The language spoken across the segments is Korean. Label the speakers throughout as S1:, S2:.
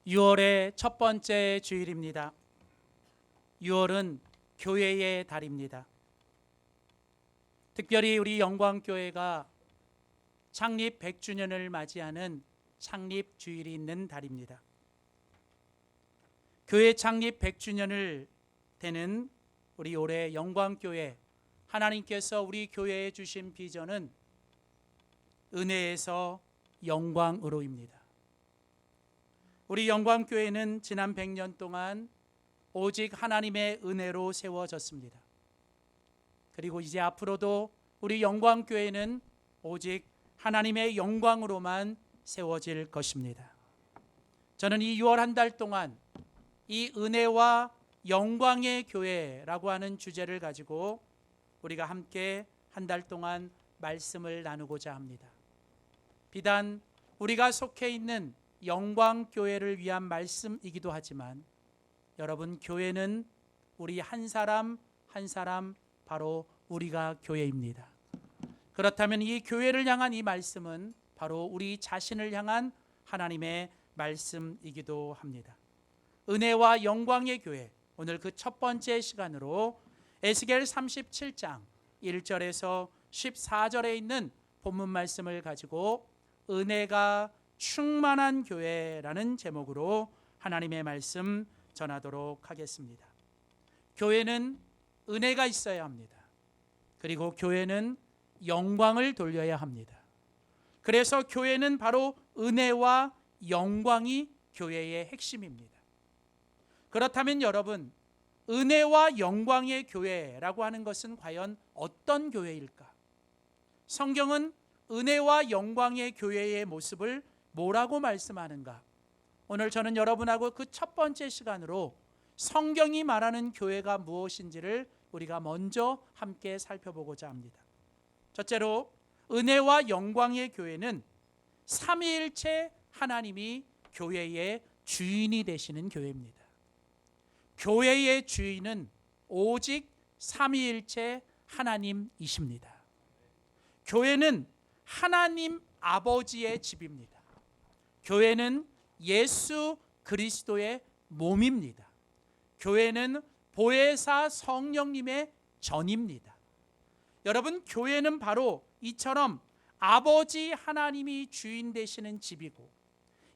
S1: 6월의 첫 번째 주일입니다. 6월은 교회의 달입니다. 특별히 우리 영광교회가 창립 100주년을 맞이하는 창립 주일이 있는 달입니다. 교회 창립 100주년을 되는 우리 올해 영광교회, 하나님께서 우리 교회에 주신 비전은 은혜에서 영광으로입니다. 우리 영광교회는 지난 100년 동안 오직 하나님의 은혜로 세워졌습니다. 그리고 이제 앞으로도 우리 영광교회는 오직 하나님의 영광으로만 세워질 것입니다. 저는 이 6월 한 달 동안 이 은혜와 영광의 교회라고 하는 주제를 가지고 우리가 함께 한 달 동안 말씀을 나누고자 합니다. 비단 우리가 속해 있는 영광교회를 위한 말씀이기도 하지만 여러분, 교회는 우리 한 사람 한 사람 바로 우리가 교회입니다. 그렇다면 이 교회를 향한 이 말씀은 바로 우리 자신을 향한 하나님의 말씀이기도 합니다. 은혜와 영광의 교회, 오늘 그 첫 번째 시간으로 에스겔 37장 1절에서 14절에 있는 본문 말씀을 가지고 은혜가 충만한 교회라는 제목으로 하나님의 말씀 전하도록 하겠습니다. 교회는 은혜가 있어야 합니다. 그리고 교회는 영광을 돌려야 합니다. 그래서 교회는 바로 은혜와 영광이 교회의 핵심입니다. 그렇다면 여러분, 은혜와 영광의 교회라고 하는 것은 과연 어떤 교회일까? 성경은 은혜와 영광의 교회의 모습을 뭐라고 말씀하는가? 오늘 저는 여러분하고 그 첫 번째 시간으로 성경이 말하는 교회가 무엇인지를 우리가 먼저 함께 살펴보고자 합니다. 첫째로, 은혜와 영광의 교회는 삼위일체 하나님이 교회의 주인이 되시는 교회입니다. 교회의 주인은 오직 삼위일체 하나님이십니다. 교회는 하나님 아버지의 집입니다. 교회는 예수 그리스도의 몸입니다. 교회는 보혜사 성령님의 전입니다. 여러분, 교회는 바로 이처럼 아버지 하나님이 주인 되시는 집이고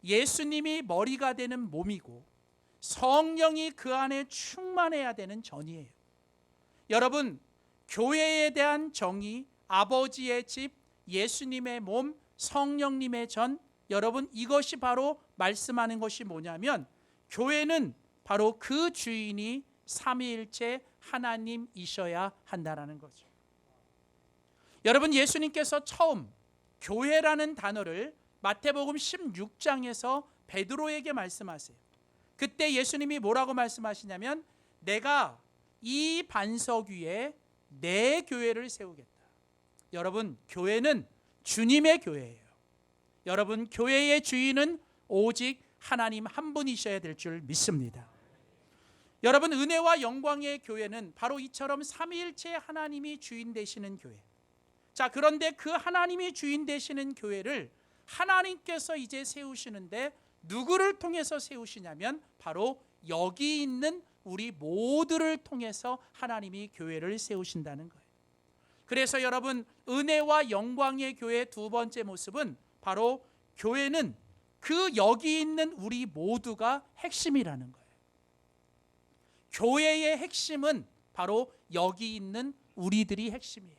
S1: 예수님이 머리가 되는 몸이고 성령이 그 안에 충만해야 되는 전이에요. 여러분, 교회에 대한 정의, 아버지의 집, 예수님의 몸, 성령님의 전, 여러분, 이것이 바로 말씀하는 것이 뭐냐면 교회는 바로 그 주인이 삼위일체 하나님이셔야 한다는 거죠. 여러분, 예수님께서 처음 교회라는 단어를 마태복음 16장에서 베드로에게 말씀하세요. 그때 예수님이 뭐라고 말씀하시냐면 내가 이 반석 위에 내 교회를 세우겠다. 여러분, 교회는 주님의 교회예요. 여러분, 교회의 주인은 오직 하나님 한 분이셔야 될 줄 믿습니다. 여러분, 은혜와 영광의 교회는 바로 이처럼 삼위일체 하나님이 주인 되시는 교회. 자, 그런데 그 하나님이 주인 되시는 교회를 하나님께서 이제 세우시는데 누구를 통해서 세우시냐면 바로 여기 있는 우리 모두를 통해서 하나님이 교회를 세우신다는 거예요. 그래서 여러분, 은혜와 영광의 교회의 두 번째 모습은 바로 교회는 그 여기 있는 우리 모두가 핵심이라는 거예요. 교회의 핵심은 바로 여기 있는 우리들이 핵심이에요.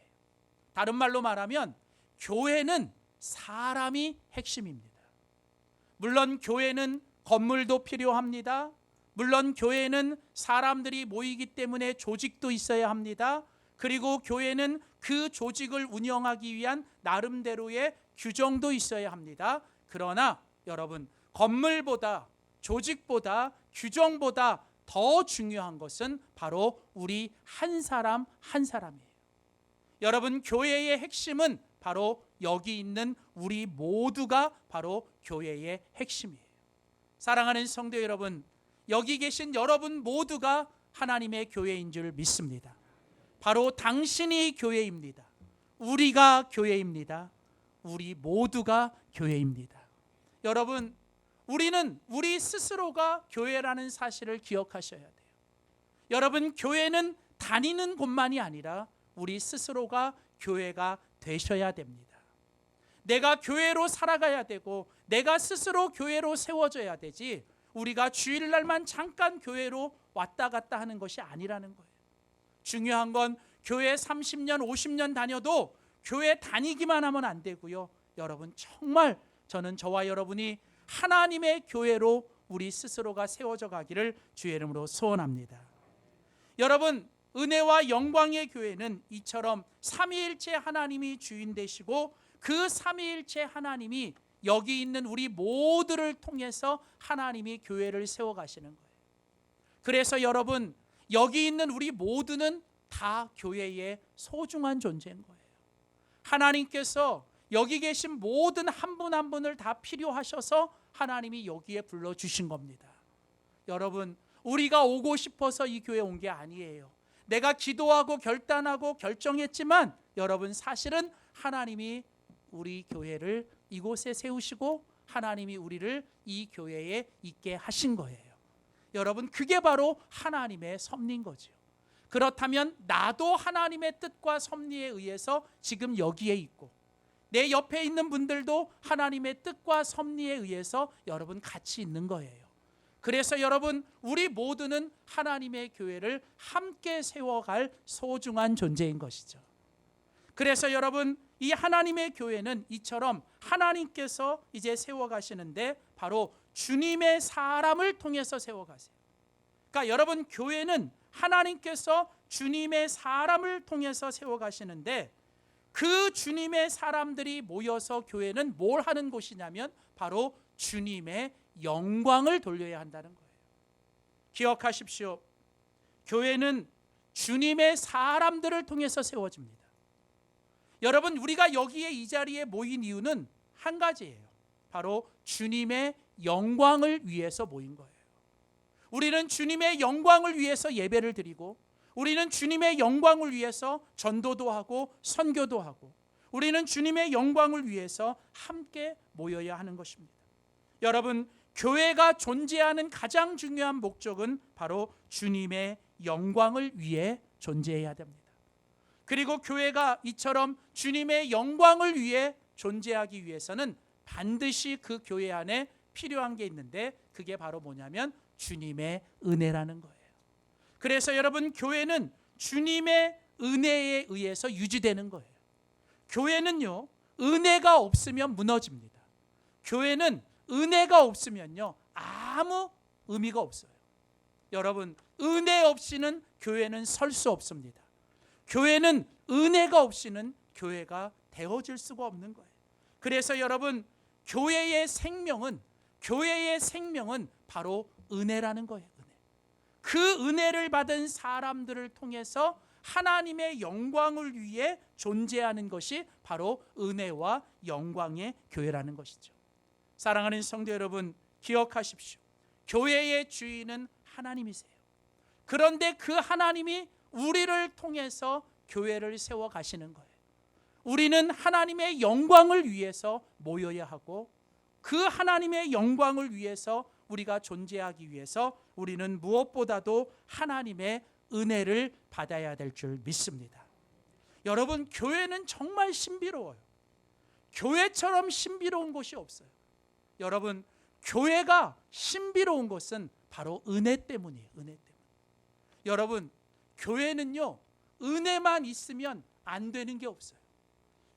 S1: 다른 말로 말하면 교회는 사람이 핵심입니다. 물론 교회는 건물도 필요합니다. 물론 교회는 사람들이 모이기 때문에 조직도 있어야 합니다. 그리고 교회는 그 조직을 운영하기 위한 나름대로의 규정도 있어야 합니다. 그러나 여러분, 건물보다 조직보다 규정보다 더 중요한 것은 바로 우리 한 사람 한 사람이에요. 여러분, 교회의 핵심은 바로 여기 있는 우리 모두가 바로 교회의 핵심이에요. 사랑하는 성도 여러분, 여기 계신 여러분 모두가 하나님의 교회인 줄 믿습니다. 바로 당신이 교회입니다. 우리가 교회입니다. 우리 모두가 교회입니다. 여러분, 우리는 우리 스스로가 교회라는 사실을 기억하셔야 돼요. 여러분, 교회는 다니는 곳만이 아니라 우리 스스로가 교회가 되셔야 됩니다. 내가 교회로 살아가야 되고 내가 스스로 교회로 세워져야 되지, 우리가 주일날만 잠깐 교회로 왔다 갔다 하는 것이 아니라는 거예요. 중요한 건 교회 30년 50년 다녀도 교회 다니기만 하면 안 되고요. 여러분, 정말 저는 저와 여러분이 하나님의 교회로 우리 스스로가 세워져 가기를 주의 이름으로 소원합니다. 여러분, 은혜와 영광의 교회는 이처럼 삼위일체 하나님이 주인 되시고 그 삼위일체 하나님이 여기 있는 우리 모두를 통해서 하나님이 교회를 세워가시는 거예요. 그래서 여러분, 여기 있는 우리 모두는 다 교회의 소중한 존재인 거예요. 하나님께서 여기 계신 모든 한 분 한 분을 다 필요하셔서 하나님이 여기에 불러주신 겁니다. 여러분, 우리가 오고 싶어서 이 교회에 온 게 아니에요. 내가 기도하고 결단하고 결정했지만 여러분, 사실은 하나님이 우리 교회를 이곳에 세우시고 하나님이 우리를 이 교회에 있게 하신 거예요. 여러분, 그게 바로 하나님의 섭리인 거죠. 그렇다면 나도 하나님의 뜻과 섭리에 의해서 지금 여기에 있고 내 옆에 있는 분들도 하나님의 뜻과 섭리에 의해서 여러분 같이 있는 거예요. 그래서 여러분, 우리 모두는 하나님의 교회를 함께 세워갈 소중한 존재인 것이죠. 그래서 여러분, 이 하나님의 교회는 이처럼 하나님께서 이제 세워가시는데 바로 주님의 사람을 통해서 세워가세요. 그러니까 여러분, 교회는 하나님께서 주님의 사람을 통해서 세워가시는데 그 주님의 사람들이 모여서 교회는 뭘 하는 곳이냐면 바로 주님의 영광을 돌려야 한다는 거예요. 기억하십시오. 교회는 주님의 사람들을 통해서 세워집니다. 여러분, 우리가 여기에 이 자리에 모인 이유는 한 가지예요. 바로 주님의 영광을 위해서 모인 거예요. 우리는 주님의 영광을 위해서 예배를 드리고 우리는 주님의 영광을 위해서 전도도 하고 선교도 하고 우리는 주님의 영광을 위해서 함께 모여야 하는 것입니다. 여러분, 교회가 존재하는 가장 중요한 목적은 바로 주님의 영광을 위해 존재해야 됩니다. 그리고 교회가 이처럼 주님의 영광을 위해 존재하기 위해서는 반드시 그 교회 안에 필요한 게 있는데 그게 바로 뭐냐면 주님의 은혜라는 거예요. 그래서 여러분, 교회는 주님의 은혜에 의해서 유지되는 거예요. 교회는요, 은혜가 없으면 무너집니다. 교회는 은혜가 없으면요, 아무 의미가 없어요. 여러분, 은혜 없이는 교회는 설 수 없습니다. 교회는 은혜가 없이는 교회가 되어질 수가 없는 거예요. 그래서 여러분, 교회의 생명은 바로 은혜라는 거예요. 그 은혜를 받은 사람들을 통해서 하나님의 영광을 위해 존재하는 것이 바로 은혜와 영광의 교회라는 것이죠. 사랑하는 성도 여러분, 기억하십시오. 교회의 주인은 하나님이세요. 그런데 그 하나님이 우리를 통해서 교회를 세워 가시는 거예요. 우리는 하나님의 영광을 위해서 모여야 하고 그 하나님의 영광을 위해서 우리가 존재하기 위해서 우리는 무엇보다도 하나님의 은혜를 받아야 될 줄 믿습니다. 여러분, 교회는 정말 신비로워요. 교회처럼 신비로운 곳이 없어요. 여러분, 교회가 신비로운 것은 바로 은혜 때문이에요. 은혜 때문. 여러분, 교회는요, 은혜만 있으면 안 되는 게 없어요.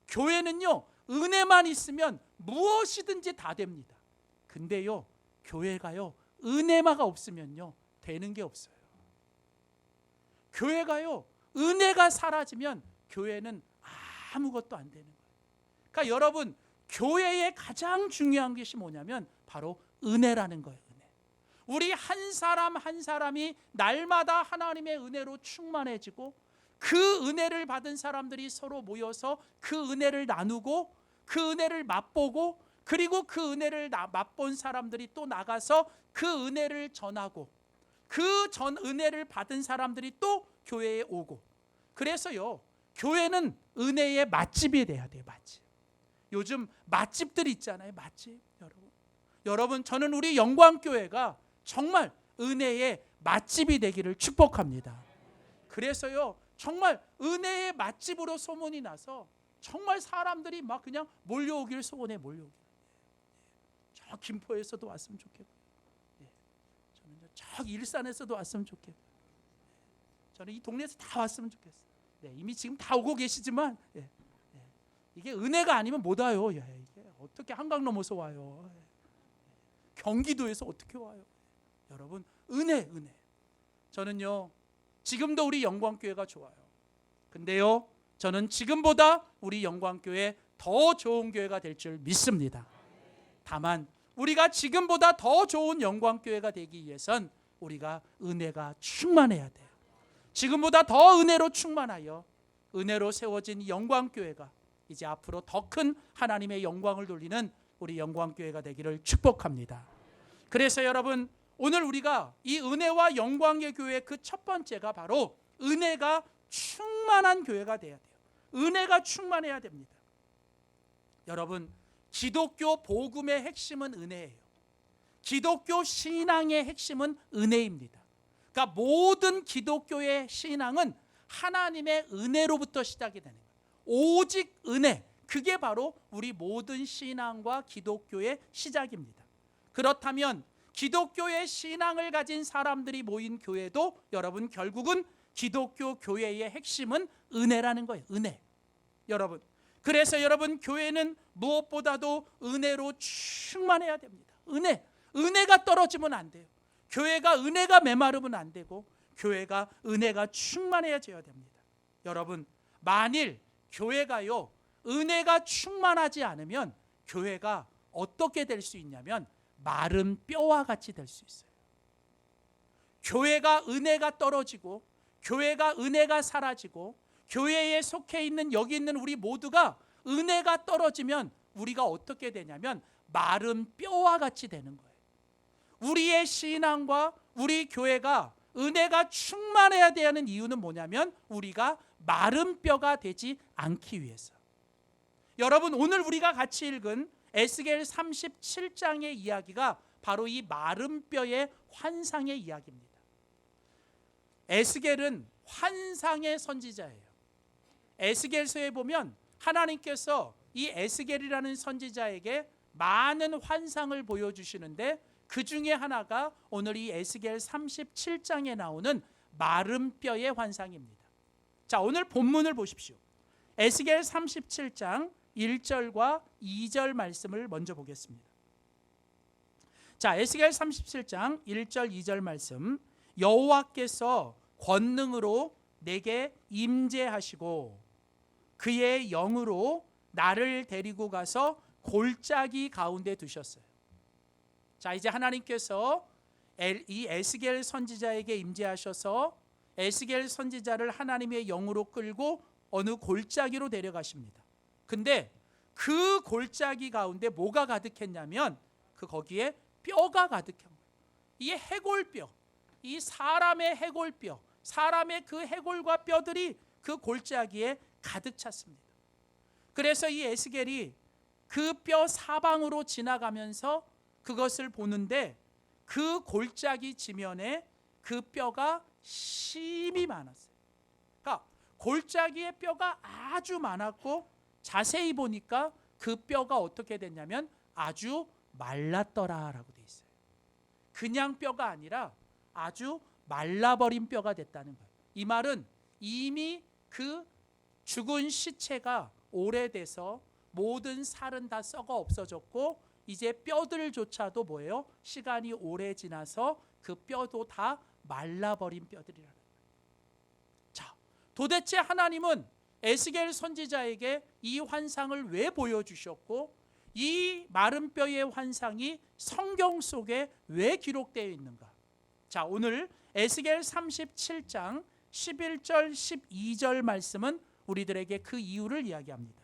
S1: 교회는요, 은혜만 있으면 무엇이든지 다 됩니다. 근데요, 교회가요, 은혜가 없으면요, 되는 게 없어요. 교회가요, 은혜가 사라지면 교회는 아무것도 안 되는 거예요. 그러니까 여러분, 교회의 가장 중요한 것이 뭐냐면 바로 은혜라는 거예요. 은혜. 우리 한 사람 한 사람이 날마다 하나님의 은혜로 충만해지고 그 은혜를 받은 사람들이 서로 모여서 그 은혜를 나누고 그 은혜를 맛보고 그리고 그 은혜를 맛본 사람들이 또 나가서 그 은혜를 전하고 그 은혜를 받은 사람들이 또 교회에 오고, 그래서요, 교회는 은혜의 맛집이 돼야 돼요. 맛집. 요즘 맛집들 있잖아요. 맛집. 여러분, 여러분, 저는 우리 영광교회가 정말 은혜의 맛집이 되기를 축복합니다. 그래서요, 정말 은혜의 맛집으로 소문이 나서 정말 사람들이 막 그냥 몰려오길 소원해. 몰려오길. 저 김포에서도 왔으면 좋겠고, 저는 저 일산에서도 왔으면 좋겠고, 저는 이 동네에서 다 왔으면 좋겠어요. 이미 지금 다 오고 계시지만 이게 은혜가 아니면 못 와요. 이게 어떻게 한강 넘어서 와요? 경기도에서 어떻게 와요? 여러분, 은혜. 저는요, 지금도 우리 영광교회가 좋아요. 근데요, 저는 지금보다 우리 영광교회 더 좋은 교회가 될 줄 믿습니다. 다만 우리가 지금보다 더 좋은 영광교회가 되기 위해선 우리가 은혜가 충만해야 돼요. 지금보다 더 은혜로 충만하여 은혜로 세워진 영광교회가 이제 앞으로 더 큰 하나님의 영광을 돌리는 우리 영광교회가 되기를 축복합니다. 그래서 여러분, 오늘 우리가 이 은혜와 영광의 교회 그 첫 번째가 바로 은혜가 충만한 교회가 돼야 돼요. 은혜가 충만해야 됩니다. 여러분, 기독교 복음의 핵심은 은혜예요. 기독교 신앙의 핵심은 은혜입니다. 그러니까 모든 기독교의 신앙은 하나님의 은혜로부터 시작이 되는 거예요. 오직 은혜, 그게 바로 우리 모든 신앙과 기독교의 시작입니다. 그렇다면 기독교의 신앙을 가진 사람들이 모인 교회도 여러분 결국은 기독교 교회의 핵심은 은혜라는 거예요. 은혜. 여러분, 그래서 여러분, 교회는 무엇보다도 은혜로 충만해야 됩니다. 은혜가 떨어지면 안 돼요. 교회가 은혜가 메마르면 안 되고, 교회가 은혜가 충만해져야 됩니다. 여러분, 만일 교회가요 은혜가 충만하지 않으면 교회가 어떻게 될 수 있냐면 마른 뼈와 같이 될 수 있어요. 교회가 은혜가 떨어지고, 교회가 은혜가 사라지고, 교회에 속해 있는 여기 있는 우리 모두가 은혜가 떨어지면 우리가 어떻게 되냐면 마른 뼈와 같이 되는 거예요. 우리의 신앙과 우리 교회가 은혜가 충만해야 되는 이유는 뭐냐면 우리가 마른 뼈가 되지 않기 위해서. 여러분, 오늘 우리가 같이 읽은 에스겔 37장의 이야기가 바로 이 마른 뼈의 환상의 이야기입니다. 에스겔은 환상의 선지자예요. 에스겔서에 보면 하나님께서 이 에스겔이라는 선지자에게 많은 환상을 보여주시는데 그 중에 하나가 오늘 이 에스겔 37장에 나오는 마른 뼈의 환상입니다. 자, 오늘 본문을 보십시오. 에스겔 37장 1절과 2절 말씀을 먼저 보겠습니다. 자, 에스겔 37장 1절 2절 말씀. 여호와께서 권능으로 내게 임재하시고 그의 영으로 나를 데리고 가서 골짜기 가운데 두셨어요. 자, 이제 하나님께서 이 에스겔 선지자에게 임재하셔서 에스겔 선지자를 하나님의 영으로 끌고 어느 골짜기로 데려가십니다. 근데 그 골짜기 가운데 뭐가 가득했냐면 거기에 뼈가 가득한 거예요. 이 해골뼈, 이 사람의 해골뼈, 사람의 그 해골과 뼈들이 그 골짜기에 가득 찼습니다. 그래서 이 에스겔이 그 뼈 사방으로 지나가면서 그것을 보는데 그 골짜기 지면에 그 뼈가 심이 많았어요. 그러니까 골짜기에 뼈가 아주 많았고 자세히 보니까 그 뼈가 어떻게 됐냐면 아주 말랐더라라고 돼 있어요. 그냥 뼈가 아니라 아주 말라버린 뼈가 됐다는 거예요. 이 말은 이미 그 죽은 시체가 오래돼서 모든 살은 다 썩어 없어졌고 이제 뼈들조차도 뭐예요? 시간이 오래 지나서 그 뼈도 다 말라버린 뼈들이라는 거예요. 자, 도대체 하나님은 에스겔 선지자에게 이 환상을 왜 보여주셨고 이 마른 뼈의 환상이 성경 속에 왜 기록되어 있는가? 자, 오늘 에스겔 37장 11절 12절 말씀은 우리들에게 그 이유를 이야기합니다.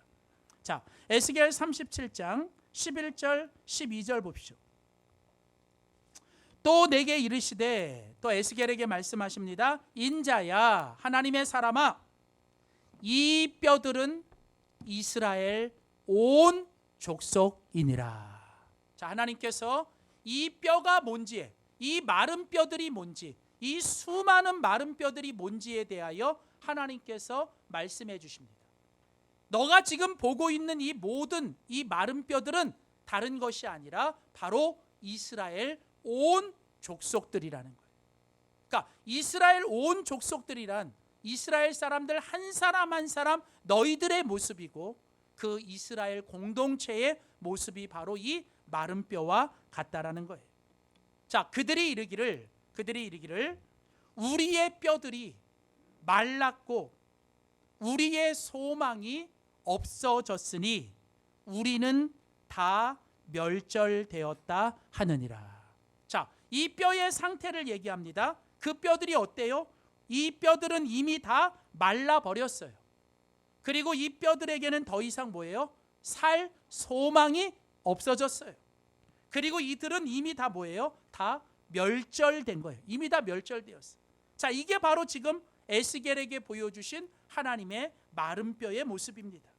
S1: 자, 에스겔 37장 11절 12절 봅시오. 또 내게 이르시되, 또 에스겔에게 말씀하십니다. 인자야, 하나님의 사람아, 이 뼈들은 이스라엘 온 족속이니라. 자, 하나님께서 이 뼈가 뭔지, 이 마른 뼈들이 뭔지, 이 수많은 마른 뼈들이 뭔지에 대하여 하나님께서 말씀해 주십니다. 너가 지금 보고 있는 이 모든 이 마른 뼈들은 다른 것이 아니라 바로 이스라엘 온 족속들이라는 거예요. 그러니까 이스라엘 온 족속들이란 이스라엘 사람들 한 사람 한 사람 너희들의 모습이고, 그 이스라엘 공동체의 모습이 바로 이 마른 뼈와 같다라는 거예요. 자, 그들이 이르기를 우리의 뼈들이 말랐고 우리의 소망이 없어졌으니 우리는 다 멸절되었다 하느니라. 자, 이 뼈의 상태를 얘기합니다. 그 뼈들이 어때요? 이 뼈들은 이미 다 말라버렸어요. 그리고 이 뼈들에게는 더 이상 뭐예요? 살 소망이 없어졌어요. 그리고 이들은 이미 다 뭐예요? 다 멸절된 거예요. 이미 다 멸절되었어요. 자, 이게 바로 지금 에스겔에게 보여주신 하나님의 마른 뼈의 모습입니다.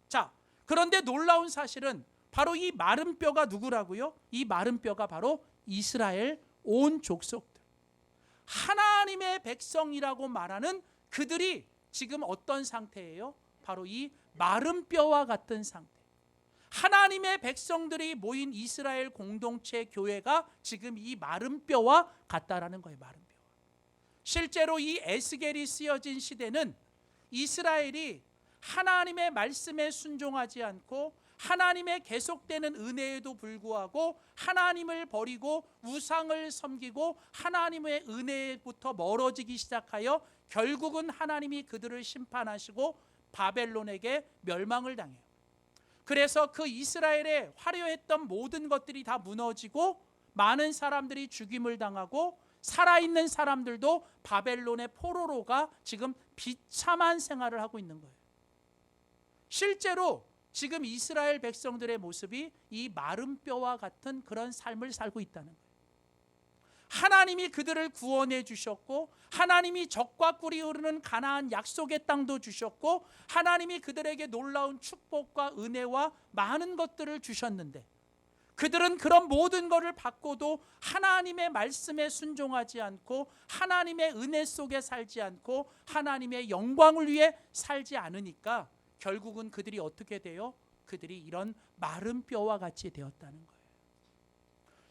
S1: 자, 그런데 놀라운 사실은 바로 이 마른 뼈가 누구라고요? 이 마른 뼈가 바로 이스라엘 온 족속들, 하나님의 백성이라고 말하는 그들이 지금 어떤 상태예요? 바로 이 마른 뼈와 같은 상태. 하나님의 백성들이 모인 이스라엘 공동체 교회가 지금 이 마른 뼈와 같다라는 거예요. 마른 뼈. 실제로 이 에스겔이 쓰여진 시대는 이스라엘이 하나님의 말씀에 순종하지 않고 하나님의 계속되는 은혜에도 불구하고 하나님을 버리고 우상을 섬기고 하나님의 은혜부터 멀어지기 시작하여 결국은 하나님이 그들을 심판하시고 바벨론에게 멸망을 당해요. 그래서 그 이스라엘의 화려했던 모든 것들이 다 무너지고 많은 사람들이 죽임을 당하고 살아있는 사람들도 바벨론의 포로로가 지금 비참한 생활을 하고 있는 거예요. 실제로 지금 이스라엘 백성들의 모습이 이 마른 뼈와 같은 그런 삶을 살고 있다는 거예요. 하나님이 그들을 구원해 주셨고 하나님이 적과 꿀이 흐르는 가나안 약속의 땅도 주셨고 하나님이 그들에게 놀라운 축복과 은혜와 많은 것들을 주셨는데 그들은 그런 모든 것을 받고도 하나님의 말씀에 순종하지 않고 하나님의 은혜 속에 살지 않고 하나님의 영광을 위해 살지 않으니까 결국은 그들이 어떻게 돼요? 그들이 이런 마른 뼈와 같이 되었다는 거예요.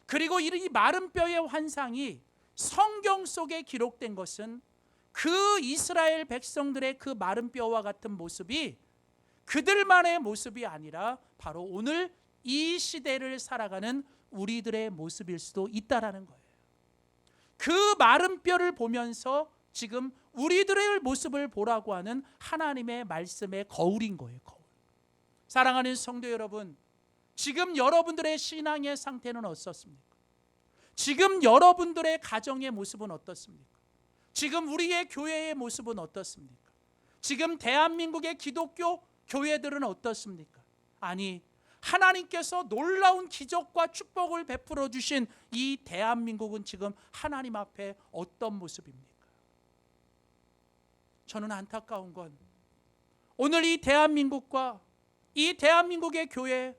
S1: 그리고 이 마른 뼈의 환상이 성경 속에 기록된 것은 그 이스라엘 백성들의 그 마른 뼈와 같은 모습이 그들만의 모습이 아니라 바로 오늘 이 시대를 살아가는 우리들의 모습일 수도 있다라는 거예요. 그 마른 뼈를 보면서 지금 우리들의 모습을 보라고 하는 하나님의 말씀의 거울인 거예요. 거울. 사랑하는 성도 여러분, 지금 여러분들의 신앙의 상태는 어떻습니까? 지금 여러분들의 가정의 모습은 어떻습니까? 지금 우리의 교회의 모습은 어떻습니까? 지금 대한민국의 기독교 교회들은 어떻습니까? 아니, 하나님께서 놀라운 기적과 축복을 베풀어 주신 이 대한민국은 지금 하나님 앞에 어떤 모습입니까? 저는 안타까운 건 오늘 이 대한민국과 이 대한민국의 교회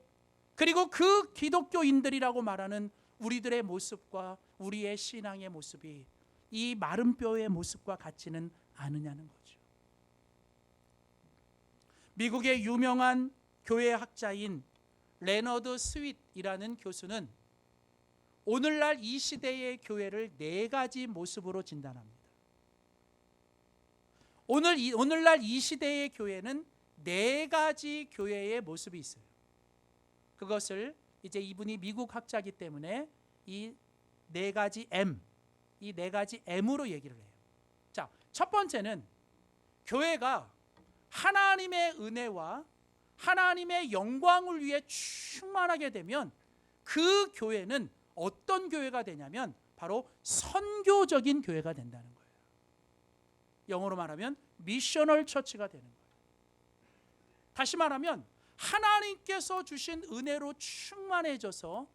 S1: 그리고 그 기독교인들이라고 말하는 우리들의 모습과 우리의 신앙의 모습이 이 마른 뼈의 모습과 같지는 않으냐는 거죠. 미국의 유명한 교회 학자인 레너드 스윗이라는 교수는 오늘날 이 시대의 교회를 4가지 모습으로 진단합니다. 오늘날 이 시대의 교회는 4가지 교회의 모습이 있어요. 그것을 이제 이분이 미국 학자이기 때문에 이 4가지 M, 이 4가지 M으로 얘기를 해요. 자, 첫 번째는 교회가 하나님의 은혜와 하나님의 영광을 위해 충만하게 되면 그 교회는 어떤 교회가 되냐면 바로 선교적인 교회가 된다는 거예요. 영어로 말하면 미셔널 처치가 되는 거예요. 다시 말하면 하나님께서 주신 은혜로 충만해져서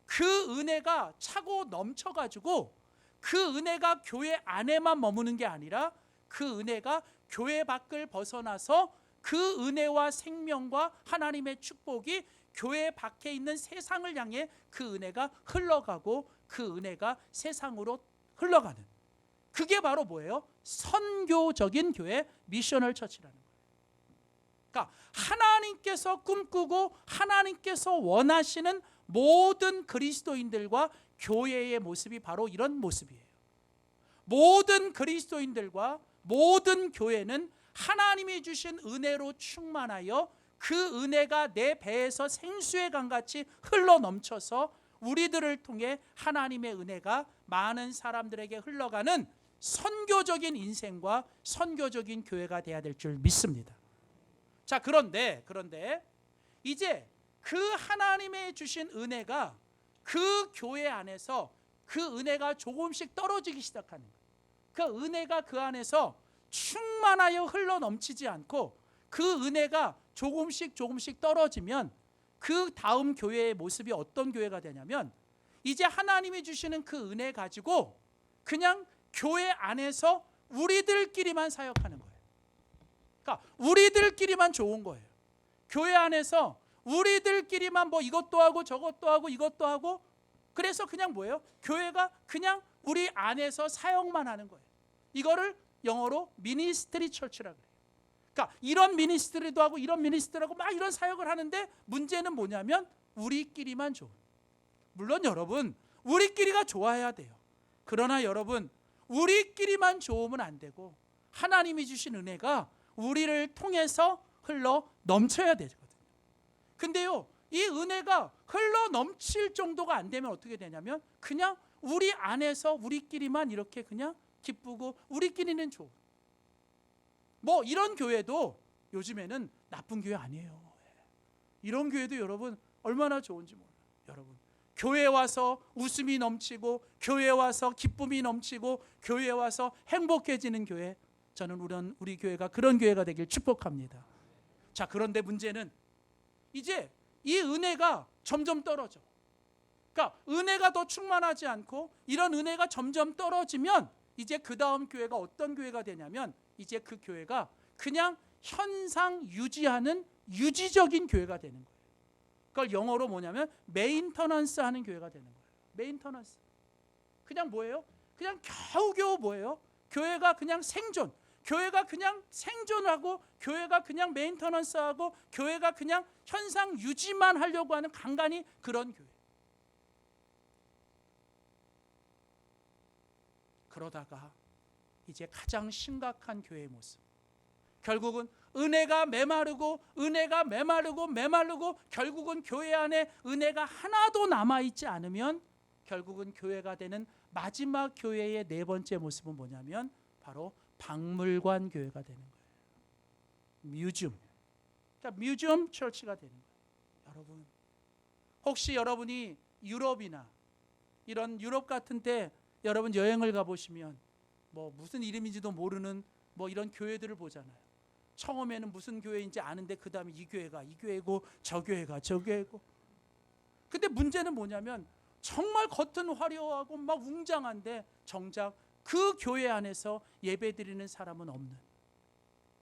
S1: 그 은혜가 차고 넘쳐가지고 그 은혜가 교회 안에만 머무는 게 아니라 그 은혜가 교회 밖을 벗어나서 그 은혜와 생명과 하나님의 축복이 교회 밖에 있는 세상을 향해 그 은혜가 흘러가고 그 은혜가 세상으로 흘러가는, 그게 바로 뭐예요? 선교적인 교회, 미셔널 처치라는 거예요. 그러니까 하나님께서 꿈꾸고 하나님께서 원하시는 모든 그리스도인들과 교회의 모습이 바로 이런 모습이에요. 모든 그리스도인들과 모든 교회는 하나님이 주신 은혜로 충만하여 그 은혜가 내 배에서 생수의 강같이 흘러넘쳐서 우리들을 통해 하나님의 은혜가 많은 사람들에게 흘러가는 선교적인 인생과 선교적인 교회가 돼야 될 줄 믿습니다. 자, 그런데 이제 그 하나님의 주신 은혜가 그 교회 안에서 그 은혜가 조금씩 떨어지기 시작하는 거예요. 그 은혜가 그 안에서 충만하여 흘러넘치지 않고 그 은혜가 조금씩 떨어지면 그 다음 교회의 모습이 어떤 교회가 되냐면, 이제 하나님이 주시는 그 은혜 가지고 그냥 교회 안에서 우리들끼리만 사역하는 거예요. 그러니까 우리들끼리만 좋은 거예요. 교회 안에서 우리들끼리만 뭐 이것도 하고 저것도 하고 이것도 하고, 그래서 그냥 뭐예요? 교회가 그냥 우리 안에서 사역만 하는 거예요. 이거를 영어로 미니스트리 처치라고 해요. 그러니까 이런 미니스트리도 하고 이런 미니스트리하고 막 이런 사역을 하는데, 문제는 뭐냐면 우리끼리만 좋은. 물론 여러분, 우리끼리가 좋아야 돼요. 그러나 여러분, 우리끼리만 좋으면 안 되고 하나님이 주신 은혜가 우리를 통해서 흘러 넘쳐야 되거든요. 근데요, 이 은혜가 흘러 넘칠 정도가 안 되면 어떻게 되냐면 그냥 우리 안에서 우리끼리만 이렇게 그냥 기쁘고 우리끼리는 좋은, 뭐 이런 교회도 요즘에는 나쁜 교회 아니에요. 이런 교회도 여러분 얼마나 좋은지 몰라요. 여러분, 교회에 와서 웃음이 넘치고 교회에 와서 기쁨이 넘치고 교회에 와서 행복해지는 교회, 저는 우리 교회가 그런 교회가 되길 축복합니다. 자, 그런데 문제는 이제 이 은혜가 점점 떨어져. 그러니까 은혜가 더 충만하지 않고 이런 은혜가 점점 떨어지면 이제 그 다음 교회가 어떤 교회가 되냐면, 이제 그 교회가 그냥 현상 유지하는 유지적인 교회가 되는 거예요. 그걸 영어로 뭐냐면 메인터넌스 하는 교회가 되는 거예요. 메인터넌스. 그냥 뭐예요? 그냥 겨우겨우 뭐예요? 교회가 그냥 생존. 교회가 그냥 생존하고 교회가 그냥 메인터넌스하고 교회가 그냥 현상 유지만 하려고 하는 간간히 그런 교회. 그러다가 이제 가장 심각한 교회의 모습, 결국은 은혜가 메마르고 결국은 교회 안에 은혜가 하나도 남아있지 않으면 결국은 교회가 되는 마지막 교회의 네 번째 모습은 뭐냐면 바로 박물관 교회가 되는 거예요. 뮤지엄. 그러니까 뮤지엄 처치가 되는 거예요. 여러분, 혹시 여러분이 유럽이나 이런 유럽 같은 데 여러분 여행을 가보시면 뭐 무슨 이름인지도 모르는 뭐 이런 교회들을 보잖아요. 처음에는 무슨 교회인지 아는데 그 다음에 이 교회고 저 교회가 저 교회고. 근데 문제는 뭐냐면 정말 겉은 화려하고 막 웅장한데 정작 그 교회 안에서 예배드리는 사람은 없는.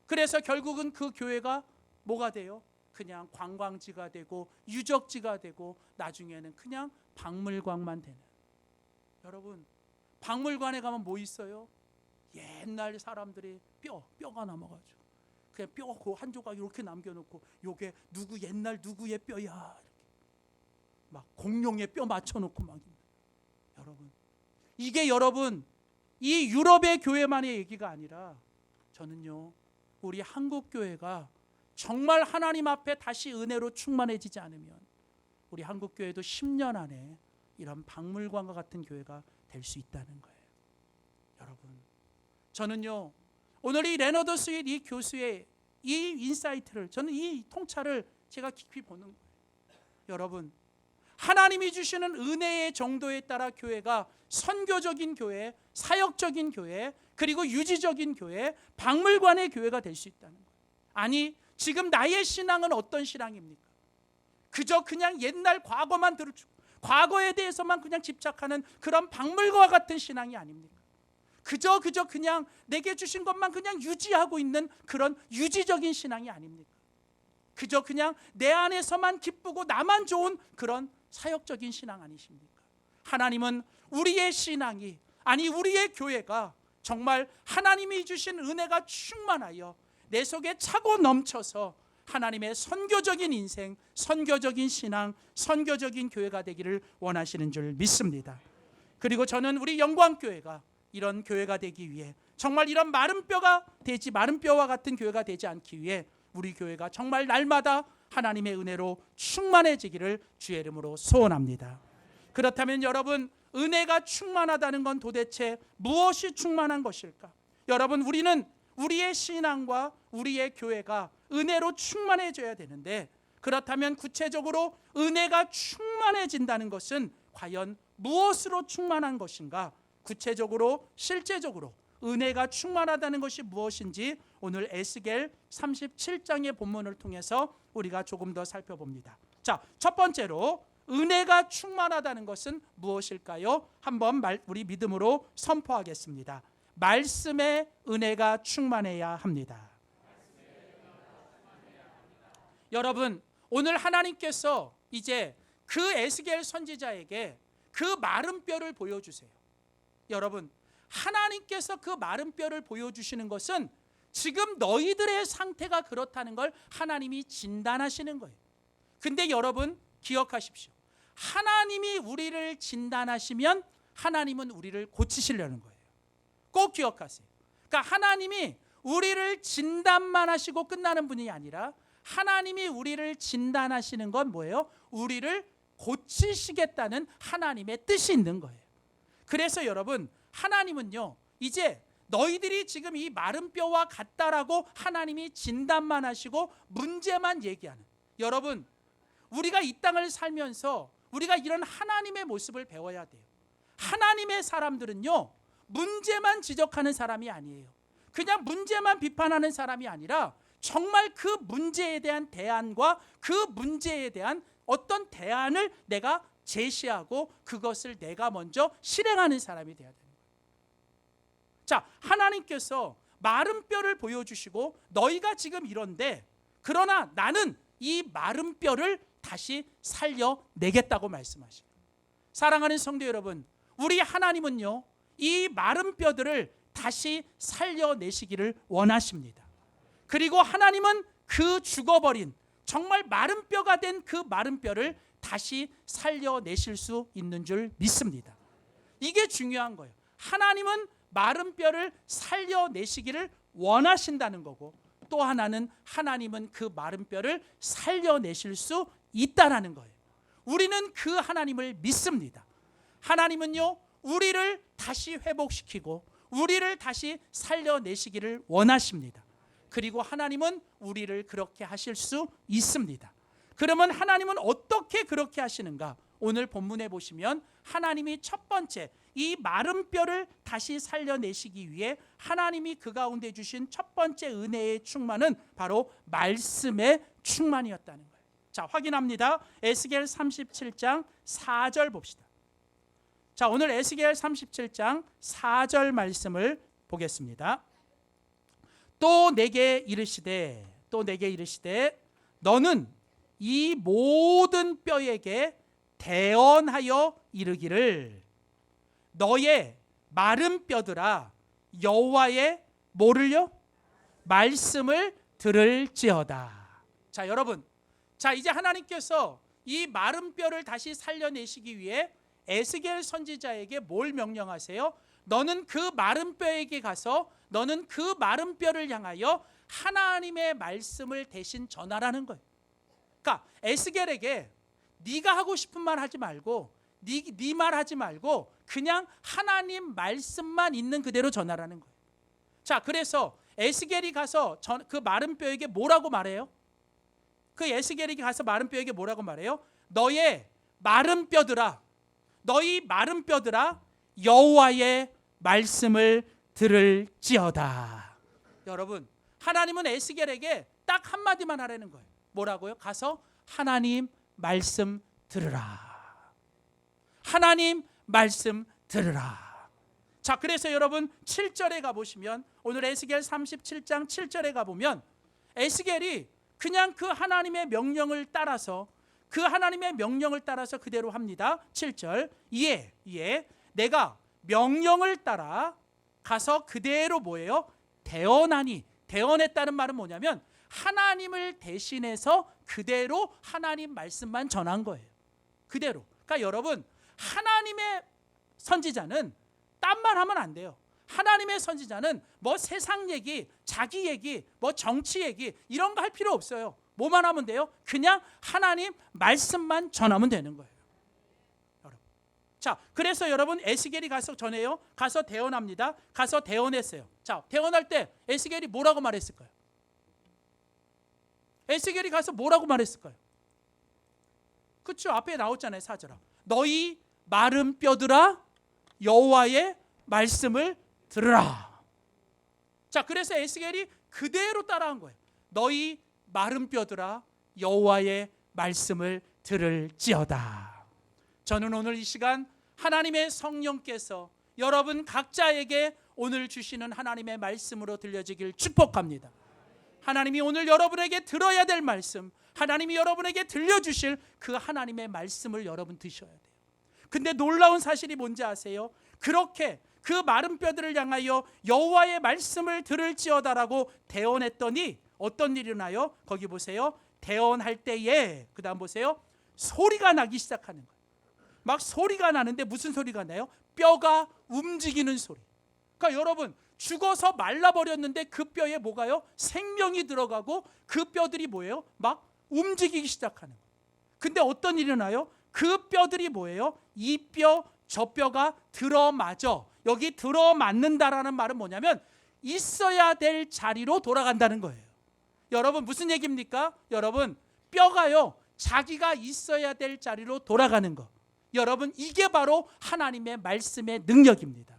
S1: 그래서 결국은 그 교회가 뭐가 돼요? 그냥 관광지가 되고 유적지가 되고 나중에는 그냥 박물관만 되는. 여러분, 박물관에 가면 뭐 있어요? 옛날 사람들의 뼈가 남아가지고 그냥 뼈 그 한 조각 이렇게 남겨놓고 요게 누구 옛날 누구의 뼈야 이렇게 막 공룡의 뼈 맞춰놓고 막. 여러분, 이게 여러분 이 유럽의 교회만의 얘기가 아니라 저는요, 우리 한국 교회가 정말 하나님 앞에 다시 은혜로 충만해지지 않으면 우리 한국 교회도 10년 안에 이런 박물관과 같은 교회가 될 수 있다는 거예요. 여러분, 저는요, 오늘 이 레너드 스윗 이 교수의 이 인사이트를, 저는 이 통찰을 제가 깊이 보는 거예요. 여러분, 하나님이 주시는 은혜의 정도에 따라 교회가 선교적인 교회, 사역적인 교회, 그리고 유지적인 교회, 박물관의 교회가 될 수 있다는 거예요. 아니, 지금 나의 신앙은 어떤 신앙입니까? 그저 그냥 옛날 과거만 들어주고 과거에 대해서만 그냥 집착하는 그런 박물관과 같은 신앙이 아닙니까? 그저 그냥 내게 주신 것만 그냥 유지하고 있는 그런 유지적인 신앙이 아닙니까? 그저 그냥 내 안에서만 기쁘고 나만 좋은 그런 사역적인 신앙 아니십니까? 하나님은 우리의 신앙이, 아니 우리의 교회가 정말 하나님이 주신 은혜가 충만하여 내 속에 차고 넘쳐서 하나님의 선교적인 인생, 선교적인 신앙, 선교적인 교회가 되기를 원하시는 줄 믿습니다. 그리고 저는 우리 영광교회가 이런 교회가 되기 위해, 정말 이런 마른 뼈와 같은 교회가 되지 않기 위해 우리 교회가 정말 날마다 하나님의 은혜로 충만해지기를 주의 이름으로 소원합니다. 그렇다면 여러분, 은혜가 충만하다는 건 도대체 무엇이 충만한 것일까? 여러분, 우리는 우리의 신앙과 우리의 교회가 은혜로 충만해져야 되는데, 그렇다면 구체적으로 은혜가 충만해진다는 것은 과연 무엇으로 충만한 것인가? 구체적으로 실제적으로 은혜가 충만하다는 것이 무엇인지 오늘 에스겔 37장의 본문을 통해서 우리가 조금 더 살펴봅니다. 자, 첫 번째로 은혜가 충만하다는 것은 무엇일까요? 한번 우리 믿음으로 선포하겠습니다. 말씀의 은혜가 충만해야 합니다. 여러분, 오늘 하나님께서 이제 그 에스겔 선지자에게 그 마른 뼈를 보여주세요. 여러분, 하나님께서 그 마른 뼈를 보여주시는 것은 지금 너희들의 상태가 그렇다는 걸 하나님이 진단하시는 거예요. 근데 여러분 기억하십시오. 하나님이 우리를 진단하시면 하나님은 우리를 고치시려는 거예요. 꼭 기억하세요. 그러니까 하나님이 우리를 진단만 하시고 끝나는 분이 아니라 하나님이 우리를 진단하시는 건 뭐예요? 우리를 고치시겠다는 하나님의 뜻이 있는 거예요. 그래서 여러분, 하나님은요, 이제 너희들이 지금 이 마른 뼈와 같다라고 하나님이 진단만 하시고 문제만 얘기하는, 여러분, 우리가 이 땅을 살면서 우리가 이런 하나님의 모습을 배워야 돼요. 하나님의 사람들은요, 문제만 지적하는 사람이 아니에요. 그냥 문제만 비판하는 사람이 아니라 정말 그 문제에 대한 대안과 그 문제에 대한 어떤 대안을 내가 제시하고 그것을 내가 먼저 실행하는 사람이 되어야 됩니다. 자, 하나님께서 마른 뼈를 보여주시고 너희가 지금 이런데, 그러나 나는 이 마른 뼈를 다시 살려내겠다고 말씀하시고, 사랑하는 성도 여러분, 우리 하나님은요, 이 마른 뼈들을 다시 살려내시기를 원하십니다. 그리고 하나님은 그 죽어버린 정말 마른 뼈가 된 그 마른 뼈를 다시 살려내실 수 있는 줄 믿습니다. 이게 중요한 거예요. 하나님은 마른 뼈를 살려내시기를 원하신다는 거고, 또 하나는 하나님은 그 마른 뼈를 살려내실 수 있다라는 거예요. 우리는 그 하나님을 믿습니다. 하나님은요, 우리를 다시 회복시키고 우리를 다시 살려내시기를 원하십니다. 그리고 하나님은 우리를 그렇게 하실 수 있습니다. 그러면 하나님은 어떻게 그렇게 하시는가? 오늘 본문에 보시면 하나님이 첫 번째 이 마른 뼈를 다시 살려내시기 위해 하나님이 그 가운데 주신 첫 번째 은혜의 충만은 바로 말씀의 충만이었다는 거예요. 자, 확인합니다. 에스겔 37장 4절 봅시다. 자, 오늘 에스겔 37장 4절 말씀을 보겠습니다. 또 내게 이르시되 너는 이 모든 뼈에게 대언하여 이르기를, 너의 마른 뼈들아 여호와의 뭐를요? 말씀을 들을지어다. 자, 여러분, 자, 이제 하나님께서 이 마른 뼈를 다시 살려내시기 위해 에스겔 선지자에게 뭘 명령하세요? 너는 그 마른 뼈에게 가서 너는 그 마른 뼈를 향하여 하나님의 말씀을 대신 전하라는 거예요. 그러니까 에스겔에게 네가 하고 싶은 말 하지 말고 네 말 하지 말고 그냥 하나님 말씀만 있는 그대로 전하라는 거예요. 자, 그래서 에스겔이 가서 그 마른 뼈에게 뭐라고 말해요? 그 에스겔이 가서 마른 뼈에게 뭐라고 말해요? 너의 마른 뼈들아, 너희 마른 뼈들아 여호와의 말씀을 들을지어다. 여러분, 하나님은 에스겔에게 딱 한마디만 하라는 거예요. 뭐라고요? 가서 하나님 말씀 들으라. 하나님 말씀 들으라. 자, 그래서 여러분 7절에 가보시면, 오늘 에스겔 37장 7절에 가보면 에스겔이 그냥 그 하나님의 명령을 따라서 그대로 합니다. 7절. 이에 내가 명령을 따라 가서 그대로 뭐예요? 대언하니. 대언했다는 말은 뭐냐면 하나님을 대신해서 그대로 하나님 말씀만 전한 거예요. 그대로. 그러니까 여러분, 하나님의 선지자는 딴 말 하면 안 돼요. 하나님의 선지자는 뭐 세상 얘기, 자기 얘기, 뭐 정치 얘기 이런 거 할 필요 없어요. 뭐만 하면 돼요? 그냥 하나님 말씀만 전하면 되는 거예요. 여러분. 자, 그래서 여러분 에스겔이 가서 전해요. 가서 대언합니다. 가서 대언했어요. 자, 대언할 때 에스겔이 뭐라고 말했을까요? 에스겔이 가서 뭐라고 말했을까요? 그렇죠. 앞에 나왔잖아요. 4절아. 너희 마른 뼈들아 여호와의 말씀을 들으라. 자, 그래서 에스겔이 그대로 따라한 거예요. 너희 마른 뼈들아 여호와의 말씀을 들을지어다. 저는 오늘 이 시간 하나님의 성령께서 여러분 각자에게 오늘 주시는 하나님의 말씀으로 들려지길 축복합니다. 하나님이 오늘 여러분에게 들어야 될 말씀, 하나님이 여러분에게 들려주실 그 하나님의 말씀을 여러분 드셔야 돼요. 근데 놀라운 사실이 뭔지 아세요? 그렇게 그 마른 뼈들을 향하여 여호와의 말씀을 들을지어다라고 대언했더니 어떤 일이 나요? 거기 보세요. 대언할 때에 그 다음 보세요. 소리가 나기 시작하는 거예요. 막 소리가 나는데 무슨 소리가 나요? 뼈가 움직이는 소리. 그러니까 여러분 죽어서 말라버렸는데 그 뼈에 뭐가요? 생명이 들어가고 그 뼈들이 뭐예요? 막 움직이기 시작하는 거예요. 근데 어떤 일이 나요? 그 뼈들이 뭐예요? 이 뼈, 저 뼈가 들어맞아. 여기 들어맞는다라는 말은 뭐냐면 있어야 될 자리로 돌아간다는 거예요. 여러분 무슨 얘기입니까? 여러분 뼈가요 자기가 있어야 될 자리로 돌아가는 거. 여러분 이게 바로 하나님의 말씀의 능력입니다.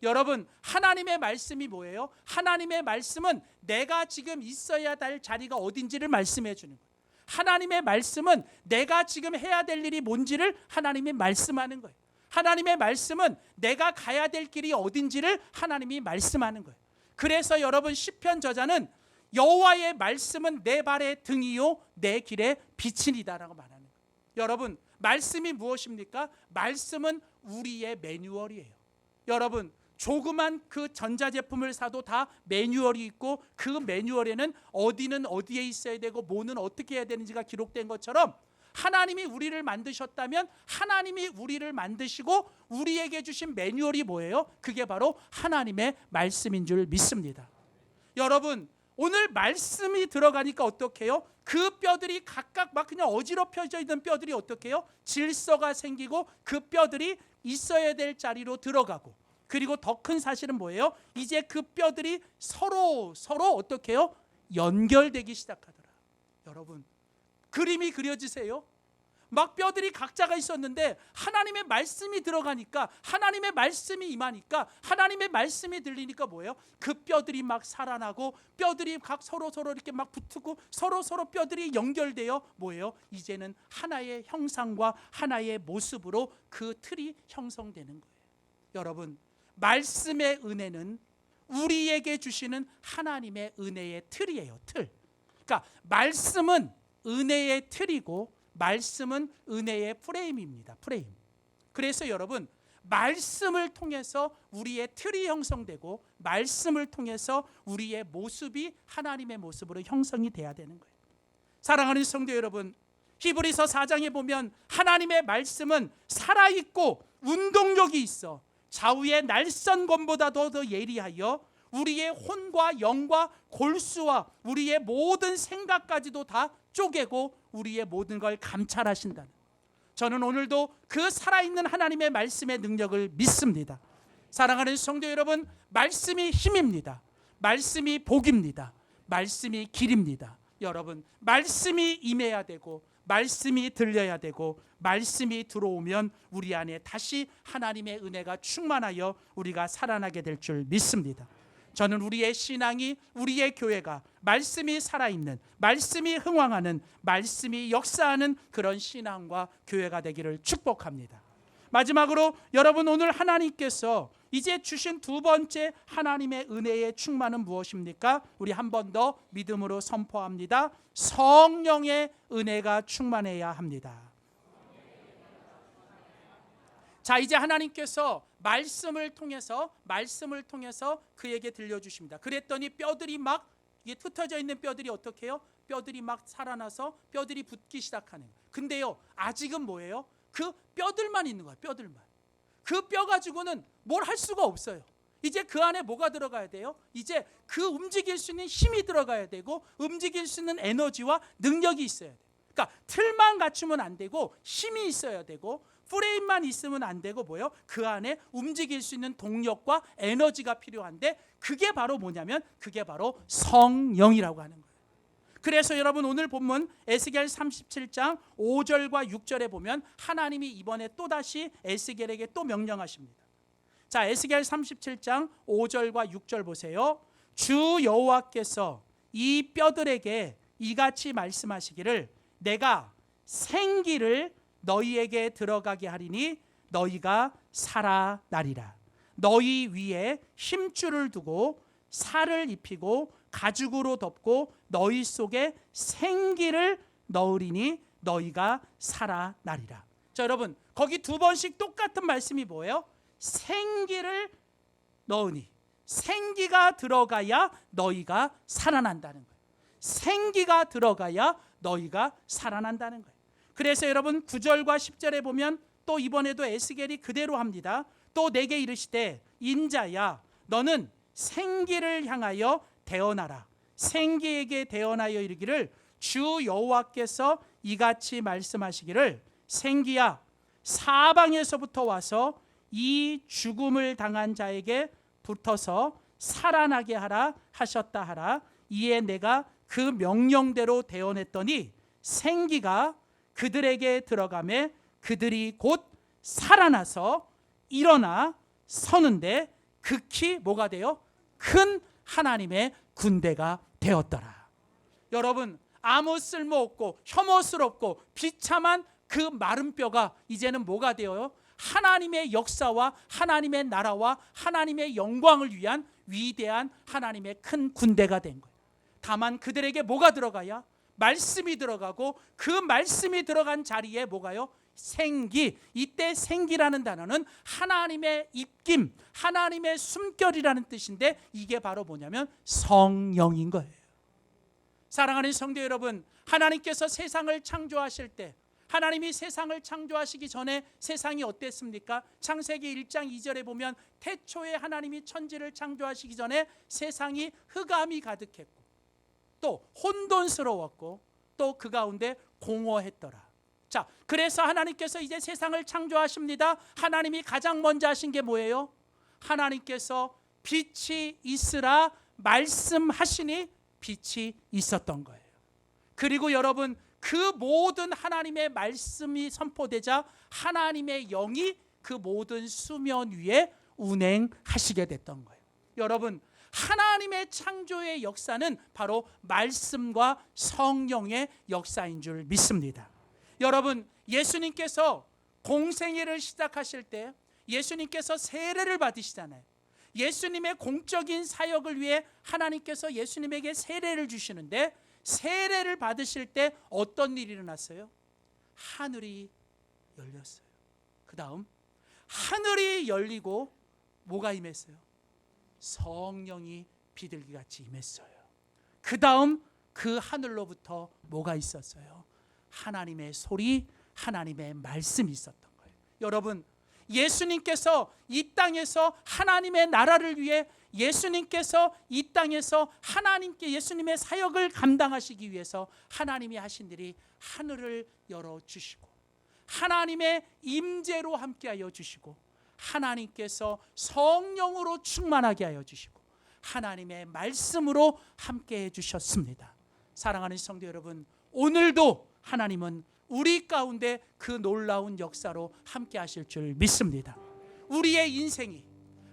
S1: 여러분 하나님의 말씀이 뭐예요? 하나님의 말씀은 내가 지금 있어야 될 자리가 어딘지를 말씀해 주는 거예요. 하나님의 말씀은 내가 지금 해야 될 일이 뭔지를 하나님이 말씀하는 거예요. 하나님의 말씀은 내가 가야 될 길이 어딘지를 하나님이 말씀하는 거예요. 그래서 여러분 시편 저자는 여호와의 말씀은 내 발의 등이요 내 길의 빛이니다라고 말하는 거예요. 여러분 말씀이 무엇입니까? 말씀은 우리의 매뉴얼이에요. 여러분 조그만 그 전자제품을 사도 다 매뉴얼이 있고 그 매뉴얼에는 어디는 어디에 있어야 되고 뭐는 어떻게 해야 되는지가 기록된 것처럼 하나님이 우리를 만드셨다면 하나님이 우리를 만드시고 우리에게 주신 매뉴얼이 뭐예요? 그게 바로 하나님의 말씀인 줄 믿습니다. 여러분 오늘 말씀이 들어가니까 어떻게 해요? 그 뼈들이 각각 막 그냥 어지럽혀져 있는 뼈들이 어떻게 해요? 질서가 생기고 그 뼈들이 있어야 될 자리로 들어가고 그리고 더 큰 사실은 뭐예요? 이제 그 뼈들이 서로 어떻게 해요? 연결되기 시작하더라. 여러분 그림이 그려지세요? 막 뼈들이 각자가 있었는데 하나님의 말씀이 들어가니까 하나님의 말씀이 임하니까 하나님의 말씀이 들리니까 뭐예요? 그 뼈들이 막 살아나고 뼈들이 각 서로 이렇게 막 붙고 서로 뼈들이 연결되어 뭐예요? 이제는 하나의 형상과 하나의 모습으로 그 틀이 형성되는 거예요. 여러분 말씀의 은혜는 우리에게 주시는 하나님의 은혜의 틀이에요. 틀. 그러니까 말씀은 은혜의 틀이고 말씀은 은혜의 프레임입니다. 프레임. 그래서 여러분 말씀을 통해서 우리의 틀이 형성되고 말씀을 통해서 우리의 모습이 하나님의 모습으로 형성이 돼야 되는 거예요. 사랑하는 성도 여러분, 히브리서 4장에 보면 하나님의 말씀은 살아있고 운동력이 있어 좌우의 날선검보다 더 예리하여 우리의 혼과 영과 골수와 우리의 모든 생각까지도 다 쪼개고 우리의 모든 걸 감찰하신다는. 저는 오늘도 그 살아있는 하나님의 말씀의 능력을 믿습니다. 사랑하는 성도 여러분, 말씀이 힘입니다. 말씀이 복입니다. 말씀이 길입니다. 여러분 말씀이 임해야 되고 말씀이 들려야 되고 말씀이 들어오면 우리 안에 다시 하나님의 은혜가 충만하여 우리가 살아나게 될 줄 믿습니다. 저는 우리의 신앙이 우리의 교회가 말씀이 살아있는 말씀이 흥왕하는 말씀이 역사하는 그런 신앙과 교회가 되기를 축복합니다. 마지막으로 여러분 오늘 하나님께서 이제 주신 두 번째 하나님의 은혜의 충만은 무엇입니까? 우리 한 번 더 믿음으로 선포합니다. 성령의 은혜가 충만해야 합니다. 자, 이제 하나님께서 말씀을 통해서 그에게 들려주십니다. 그랬더니 뼈들이 막, 이게 흩어져 있는 뼈들이 어떻게 해요? 뼈들이 막 살아나서 뼈들이 붙기 시작하는 거예요. 근데요, 아직은 뭐예요? 그 뼈들만 있는 거예요. 뼈들만. 그 뼈 가지고는 뭘 할 수가 없어요. 이제 그 안에 뭐가 들어가야 돼요? 이제 그 움직일 수 있는 힘이 들어가야 되고, 움직일 수 있는 에너지와 능력이 있어야 돼요. 그러니까 틀만 갖추면 안 되고, 힘이 있어야 되고, 프레임만 있으면 안 되고, 뭐요? 그 안에 움직일 수 있는 동력과 에너지가 필요한데, 그게 바로 뭐냐면 그게 바로 성령이라고 하는 거예요. 그래서 여러분, 오늘 본문 에스겔 37장 5절과 6절에 보면 하나님이 이번에 또다시 에스겔에게 또 명령하십니다. 자, 에스겔 37장 5절과 6절 보세요. 주 여호와께서 이 뼈들에게 이같이 말씀하시기를, 내가 생기를 너희에게 들어가게 하리니 너희가 살아나리라. 너희 위에 힘줄을 두고 살을 입히고 가죽으로 덮고 너희 속에 생기를 넣으리니 너희가 살아나리라. 자, 여러분, 거기 두 번씩 똑같은 말씀이 뭐예요? 생기를 넣으니, 생기가 들어가야 너희가 살아난다는 거예요. 생기가 들어가야 너희가 살아난다는 거예요. 그래서 여러분, 9절과 10절에 보면 또 이번에도 에스겔이 그대로 합니다. 또 내게 이르시되, 인자야, 너는 생기를 향하여 대언하라. 생기에게 대언하여 이르기를, 주 여호와께서 이같이 말씀하시기를, 생기야, 사방에서부터 와서 이 죽음을 당한 자에게 붙어서 살아나게 하라 하셨다 하라. 이에 내가 그 명령대로 대언했더니 생기가 그들에게 들어가매 그들이 곧 살아나서 일어나 서는데 극히 뭐가 돼요? 큰 하나님의 군대가 되었더라. 여러분, 아무 쓸모없고 혐오스럽고 비참한 그 마른 뼈가 이제는 뭐가 되어요? 하나님의 역사와 하나님의 나라와 하나님의 영광을 위한 위대한 하나님의 큰 군대가 된 거예요. 다만 그들에게 뭐가 들어가야? 말씀이 들어가고, 그 말씀이 들어간 자리에 뭐가요? 생기. 이때 생기라는 단어는 하나님의 입김, 하나님의 숨결이라는 뜻인데, 이게 바로 뭐냐면 성령인 거예요. 사랑하는 성도 여러분, 하나님께서 세상을 창조하실 때, 하나님이 세상을 창조하시기 전에 세상이 어땠습니까? 창세기 1장 2절에 보면 태초에 하나님이 천지를 창조하시기 전에 세상이 흑암이 가득했고, 또 혼돈스러웠고, 또 그 가운데 공허했더라. 자, 그래서 하나님께서 이제 세상을 창조하십니다. 하나님이 가장 먼저 하신 게 뭐예요? 하나님께서 빛이 있으라 말씀하시니 빛이 있었던 거예요. 그리고 여러분, 그 모든 하나님의 말씀이 선포되자 하나님의 영이 그 모든 수면 위에 운행하시게 됐던 거예요. 여러분, 하나님의 창조의 역사는 바로 말씀과 성령의 역사인 줄 믿습니다. 여러분, 예수님께서 공생애를 시작하실 때 예수님께서 세례를 받으시잖아요. 예수님의 공적인 사역을 위해 하나님께서 예수님에게 세례를 주시는데, 세례를 받으실 때 어떤 일이 일어났어요? 하늘이 열렸어요. 그 다음 하늘이 열리고 뭐가 임했어요? 성령이 비둘기같이 임했어요. 그 다음 그 하늘로부터 뭐가 있었어요? 하나님의 소리, 하나님의 말씀이 있었던 거예요. 여러분, 예수님께서 이 땅에서 하나님의 나라를 위해, 예수님께서 이 땅에서 하나님께 예수님의 사역을 감당하시기 위해서 하나님이 하신 일이 하늘을 열어주시고, 하나님의 임재로 함께하여 주시고, 하나님께서 성령으로 충만하게 하여 주시고, 하나님의 말씀으로 함께해 주셨습니다. 사랑하는 성도 여러분, 오늘도 하나님은 우리 가운데 그 놀라운 역사로 함께 하실 줄 믿습니다. 우리의 인생이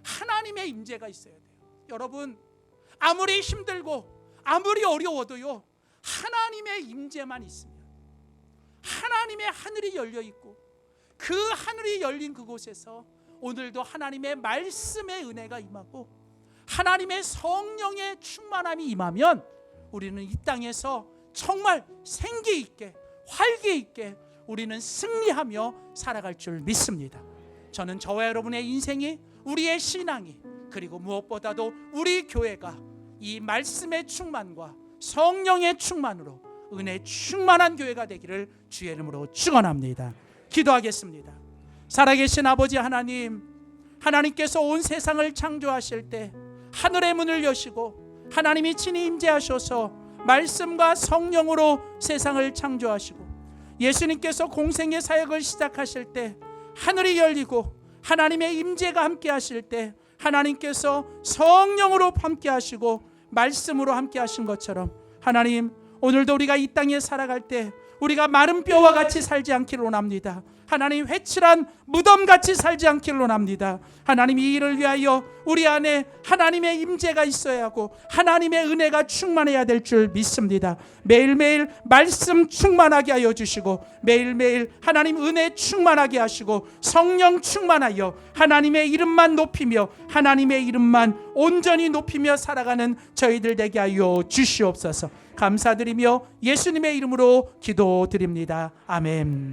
S1: 하나님의 임재가 있어야 돼요. 여러분, 아무리 힘들고 아무리 어려워도요, 하나님의 임재만 있으면, 하나님의 하늘이 열려 있고 그 하늘이 열린 그곳에서 오늘도 하나님의 말씀의 은혜가 임하고 하나님의 성령의 충만함이 임하면 우리는 이 땅에서 정말 생기 있게 활기 있게 우리는 승리하며 살아갈 줄 믿습니다. 저는 저와 여러분의 인생이, 우리의 신앙이, 그리고 무엇보다도 우리 교회가 이 말씀의 충만과 성령의 충만으로 은혜 충만한 교회가 되기를 주의 이름으로 축원합니다. 기도하겠습니다. 살아계신 아버지 하나님, 하나님께서 온 세상을 창조하실 때 하늘의 문을 여시고 하나님이 친히 임재하셔서 말씀과 성령으로 세상을 창조하시고 예수님께서 공생의 사역을 시작하실 때 하늘이 열리고 하나님의 임재가 함께 하실 때 하나님께서 성령으로 함께 하시고 말씀으로 함께 하신 것처럼 하나님, 오늘도 우리가 이 땅에 살아갈 때 우리가 마른 뼈와 같이 살지 않기를 원합니다. 하나님, 회칠한 무덤같이 살지 않기를 원합니다. 하나님, 이 일을 위하여 우리 안에 하나님의 임재가 있어야 하고 하나님의 은혜가 충만해야 될 줄 믿습니다. 매일매일 말씀 충만하게 하여 주시고 매일매일 하나님 은혜 충만하게 하시고 성령 충만하여 하나님의 이름만 높이며 하나님의 이름만 온전히 높이며 살아가는 저희들 되게 하여 주시옵소서. 감사드리며 예수님의 이름으로 기도드립니다. 아멘.